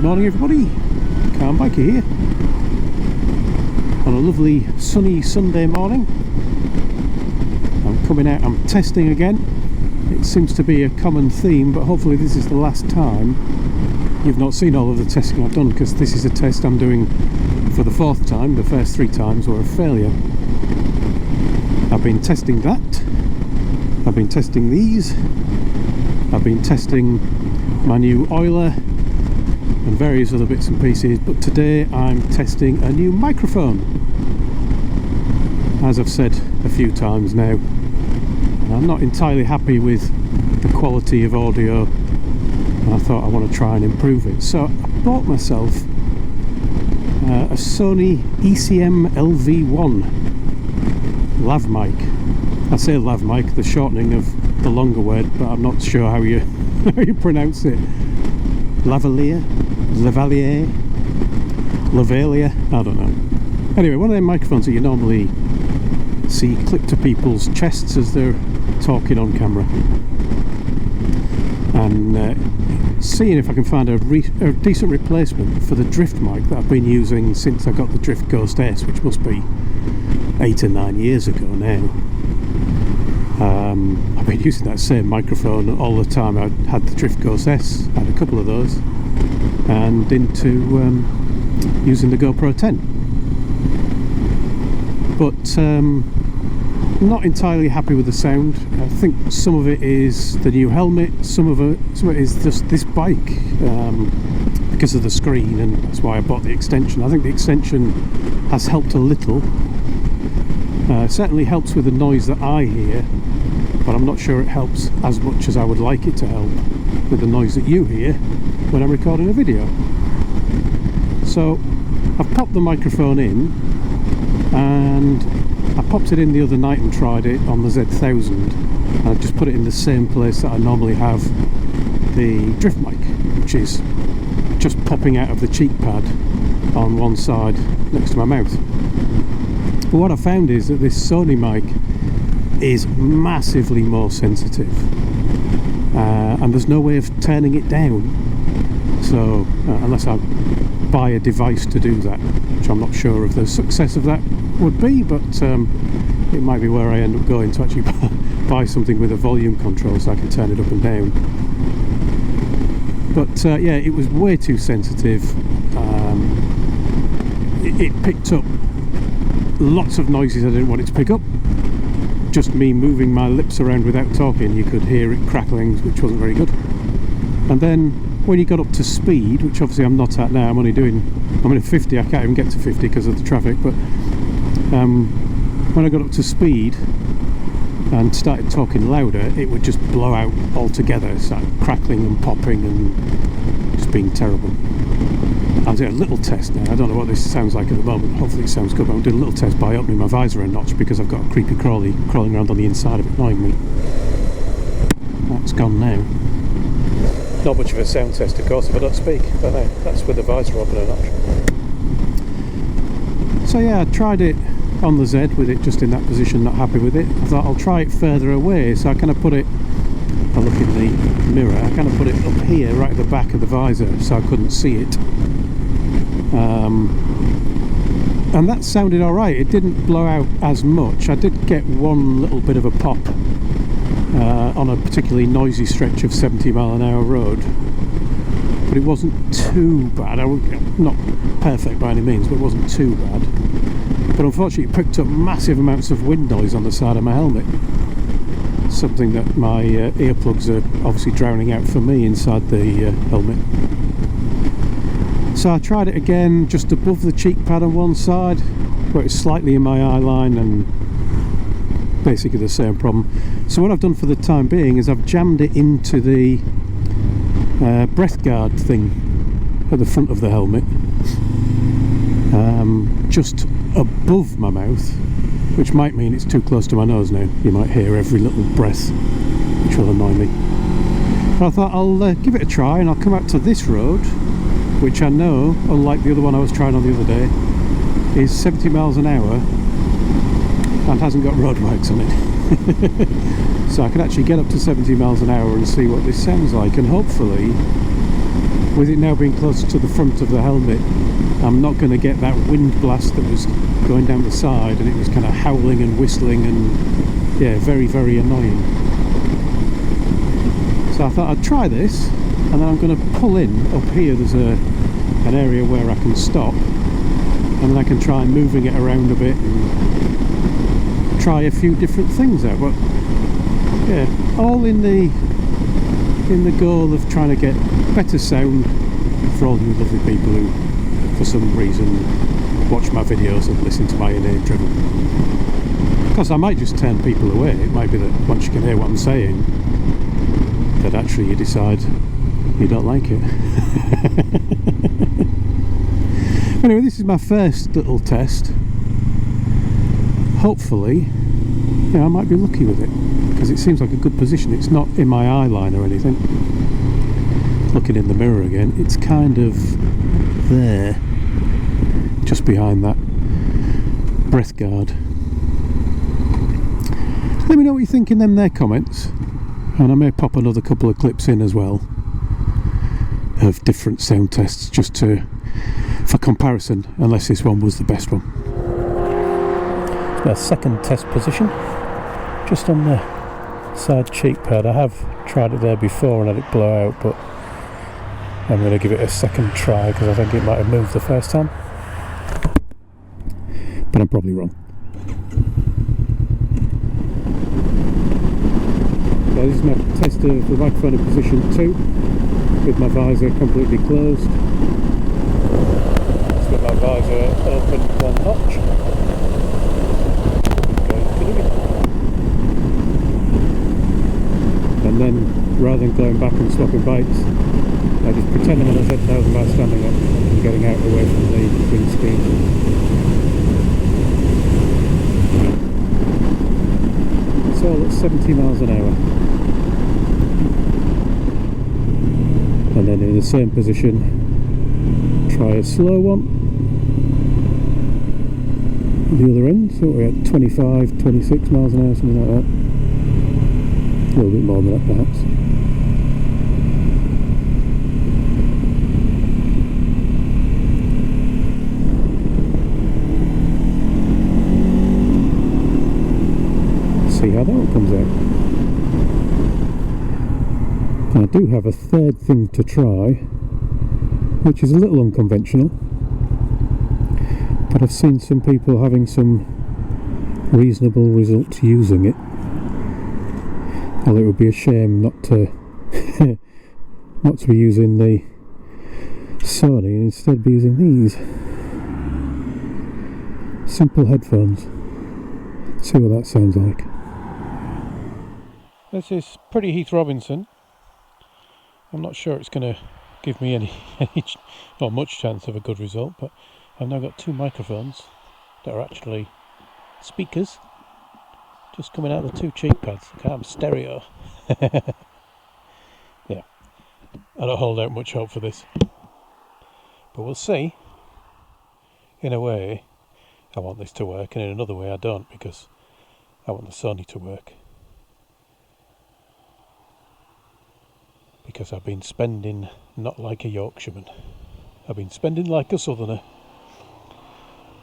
morning everybody, Car Biker here on a lovely sunny Sunday morning. I'm coming out, I'm testing again. It seems to be a common theme, but hopefully this is the last time you've not seen all of the testing I've done, because this is a test I'm doing for the fourth time. The first three times were a failure. I've been testing that, I've been testing these, I've been testing my new oiler and various other bits and pieces, but today I'm testing a new microphone. As I've said a few times now, I'm not entirely happy with the quality of audio, and I thought I want to try and improve it. So I bought myself a Sony ECM LV1 lav mic. I say lav mic, the shortening of the longer word, but I'm not sure how you pronounce it. Lavalier, Lavalia, I don't know. Anyway, one of them microphones that you normally see clipped to people's chests as they're talking on camera, and seeing if I can find a decent replacement for the drift mic that I've been using since I got the Drift Ghost S, which must be 8 or 9 years ago now. I've been using that same microphone all the time. I had the Drift Ghost S, I had a couple of those, and into using the GoPro 10. But not entirely happy with the sound. I think some of it is the new helmet, some of it is just this bike, because of the screen, and that's why I bought the extension. I think the extension has helped a little. It certainly helps with the noise that I hear, but I'm not sure it helps as much as I would like it to help with the noise that you hear when I'm recording a video. So I've popped the microphone in, and I popped it in the other night and tried it on the Z1000, and I've just put it in the same place that I normally have the drift mic, which is just popping out of the cheek pad on one side next to my mouth. But what I found is that this Sony mic is massively more sensitive, and there's no way of turning it down. So unless I buy a device to do that, which I'm not sure of the success of that would be, but it might be where I end up going, to actually buy something with a volume control so I can turn it up and down. But yeah, it was way too sensitive. It picked up lots of noises I didn't want it to pick up. Just me moving my lips around without talking, you could hear it crackling, which wasn't very good. And then when you got up to speed, which obviously I'm not at now, I'm at 50, I can't even get to 50 because of the traffic, but when I got up to speed and started talking louder, it would just blow out altogether. It started crackling and popping and just being terrible. I'll do a little test now. I don't know what this sounds like at the moment. Hopefully it sounds good, but I'm doing a little test by opening my visor a notch, because I've got a creepy crawly crawling around on the inside of it, annoying me. That's gone now. Not much of a sound test, of course, if I don't speak, but no, that's with the visor open a notch. So yeah, I tried it on the Z with it just in that position, not happy with it. I thought I'll try it further away, so I kind of put it, if I look in the mirror, I kind of put it up here, right at the back of the visor, so I couldn't see it. And that sounded alright. It didn't blow out as much. I did get one little bit of a pop on a particularly noisy stretch of 70-mile-an-hour road, but it wasn't too bad. Not perfect by any means, but it wasn't too bad. But unfortunately it picked up massive amounts of wind noise on the side of my helmet, something that my earplugs are obviously drowning out for me inside the helmet. So I tried it again just above the cheek pad on one side, where it's slightly in my eye line, and basically the same problem. So what I've done for the time being is I've jammed it into the breath guard thing at the front of the helmet, just above my mouth, which might mean it's too close to my nose now. You might hear every little breath, which will annoy me. But I thought I'll give it a try, and I'll come out to this road, which I know, unlike the other one I was trying on the other day, is 70 miles an hour and hasn't got road lights on it. So I can actually get up to 70 miles an hour and see what this sounds like, and hopefully with it now being closer to the front of the helmet, I'm not going to get that wind blast that was going down the side, and it was kind of howling and whistling and yeah, very, very annoying. So I thought I'd try this, and then I'm going to pull in. Up here there's an area where I can stop, and then I can try moving it around a bit and try a few different things out. But yeah, all in the goal of trying to get better sound for all you lovely people who, for some reason, watch my videos and listen to my inane drivel. Because I might just turn people away. It might be that once you can hear what I'm saying, that actually you decide you don't like it. Anyway, this is my first little test. Hopefully, yeah, I might be lucky with it, because it seems like a good position. It's not in my eye line or anything. Looking in the mirror again, it's kind of there, just behind that breath guard. Let me know what you think in them there comments, and I may pop another couple of clips in as well of different sound tests, just for comparison, unless this one was the best one. It's my second test position, just on the side cheek pad. I have tried it there before and let it blow out, but I'm going to give it a second try because I think it might have moved the first time, but I'm probably wrong. So this is my test of the microphone in position 2 with my visor completely closed. Just got my visor open one notch. And then, rather than going back and swapping bikes, I just pretend I'm on a Z1000 by standing up and getting out away from the windscreen. It's all at 70 miles an hour. And then in the same position, try a slow one at the other end. So we're at 25, 26 miles an hour, something like that. A little bit more than that perhaps. See how that one comes out. And I do have a third thing to try, which is a little unconventional, but I've seen some people having some reasonable results using it. Well, it would be a shame not to not to be using the Sony and instead be using these simple headphones. See what that sounds like. This is Pretty Heath Robinson. I'm not sure it's going to give me any or much chance of a good result, but I've now got two microphones that are actually speakers just coming out of the two cheek pads. I can't have stereo. Yeah, I don't hold out much hope for this, but we'll see. In a way I want this to work, and in another way I don't, because I want the Sony to work. Because I've been spending not like a Yorkshireman. I've been spending like a Southerner.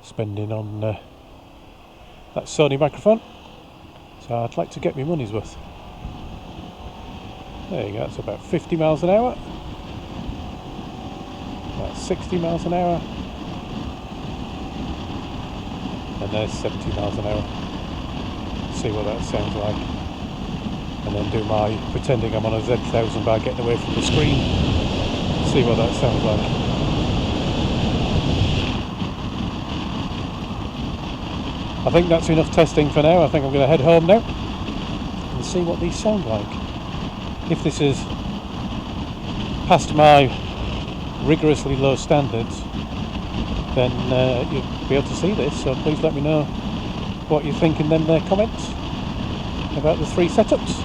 Spending on that Sony microphone. So I'd like to get my money's worth. There you go, that's about 50 miles an hour. About 60 miles an hour. And there's 70 miles an hour. See what that sounds like. And then do my pretending I'm on a Z1000 by getting away from the screen. See what that sounds like. I think that's enough testing for now. I think I'm going to head home now and see what these sound like. If this is past my rigorously low standards, then you'll be able to see this. So please let me know what you think in them there comments about the three setups.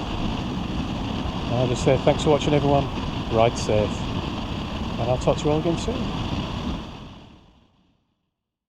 I'll just say thanks for watching everyone, ride safe, and I'll talk to you all again soon.